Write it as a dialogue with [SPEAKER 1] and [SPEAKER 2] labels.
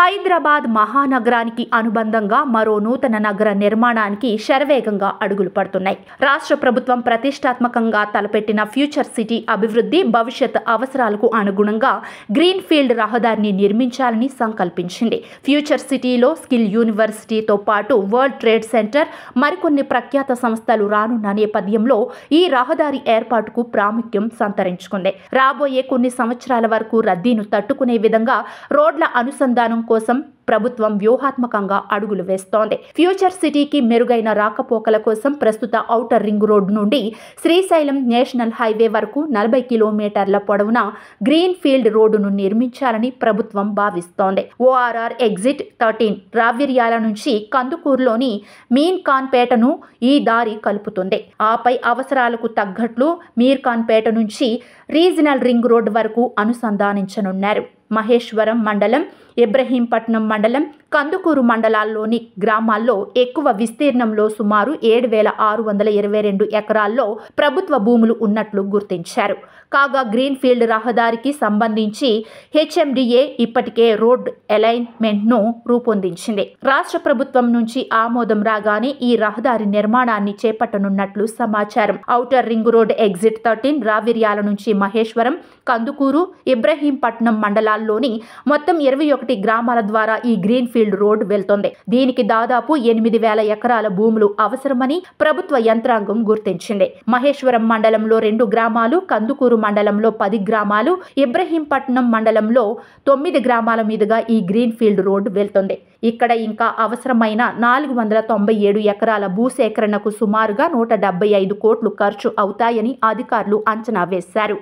[SPEAKER 1] హైదరాబాద్ మహానగరానికి అనుబంధంగా మరో నూతన నగర నిర్మాణానికి శరవేగంగా అడుగులు పడుతున్నాయి. రాష్ట్ర ప్రభుత్వం ప్రతిష్టాత్మకంగా తలపెట్టిన ఫ్యూచర్ సిటీ అభివృద్ధి భవిష్యత్ అవసరాలకు అనుగుణంగా గ్రీన్ ఫీల్డ్ రహదారిని నిర్మించాలని సంకల్పించింది. ఫ్యూచర్ సిటీలో స్కిల్ యూనివర్సిటీతో పాటు వరల్డ్ ట్రేడ్ సెంటర్, మరికొన్ని ప్రఖ్యాత సంస్థలు రానున్న నేపథ్యంలో ఈ రహదారి ఏర్పాటుకు ప్రాముఖ్యం సంతరించుకుంది. రాబోయే కొన్ని సంవత్సరాల వరకు రద్దీని తట్టుకునే విధంగా రోడ్ల అనుసంధానం కోసం ప్రభుత్వం వ్యూహాత్మకంగా అడుగులు వేస్తోంది. ఫ్యూచర్ సిటీకి మెరుగైన రాకపోకల కోసం ప్రస్తుత ఔటర్ రింగ్ రోడ్ నుండి శ్రీశైలం నేషనల్ హైవే వరకు 40 కిలోమీటర్ల పొడవున గ్రీన్ ఫీల్డ్ రోడ్డును నిర్మించాలని ప్రభుత్వం భావిస్తోంది. ఓఆర్ఆర్ ఎగ్జిట్ 13 రావిర్యాల నుంచి కందుకూరులోని మీన్ ఖాన్ పేటను ఈ దారి కలుపుతుంది. ఆపై అవసరాలకు తగ్గట్లు మీర్ ఖాన్ పేట నుంచి రీజనల్ రింగ్ రోడ్ వరకు అనుసంధానించనున్నారు. మహేశ్వరం మండలం, ఇబ్రహీంపట్నం మండలం, కందుకూరు మండలాల్లోని గ్రామాల్లో ఎక్కువ విస్తీర్ణంలో సుమారు 7,622 ఎకరాల్లో ప్రభుత్వ భూములు ఉన్నట్లు గుర్తించారు. కాగా గ్రీన్ ఫీల్డ్ రహదారికి సంబంధించి హెచ్ఎండిఏ ఇప్పటికే రోడ్ అలైన్మెంట్ను రూపొందించింది. రాష్ట్ర ప్రభుత్వం నుంచి ఆమోదం రాగానే ఈ రహదారి నిర్మాణాన్ని చేపట్టనున్నట్లు సమాచారం. Outer ring road exit 13 Raviryal నుంచి మహేశ్వరం, కందుకూరు, ఇబ్రహీంపట్నం మండలాల్లోని మొత్తం 21 గ్రామాల ద్వారా ఈ గ్రీన్ ఫీల్డ్ రోడ్ వెళ్తోంది. దీనికి దాదాపు 8,000 ఎకరాల భూములు అవసరమని ప్రభుత్వ యంత్రాంగం గుర్తించింది. మహేశ్వరం మండలంలో 2 గ్రామాలు, కందుకూరు మండలంలో 10 గ్రామాలు, ఇబ్రహీంపట్నం మండలంలో 9 గ్రామాల మీదుగా ఈ గ్రీన్ ఫీల్డ్ రోడ్ వెళ్తోంది. ఇక్కడ ఇంకా అవసరమైన 497 ఎకరాల భూసేకరణకు సుమారుగా 175 కోట్లు ఖర్చు అవుతాయని అధికారులు అంచనా వేశారు.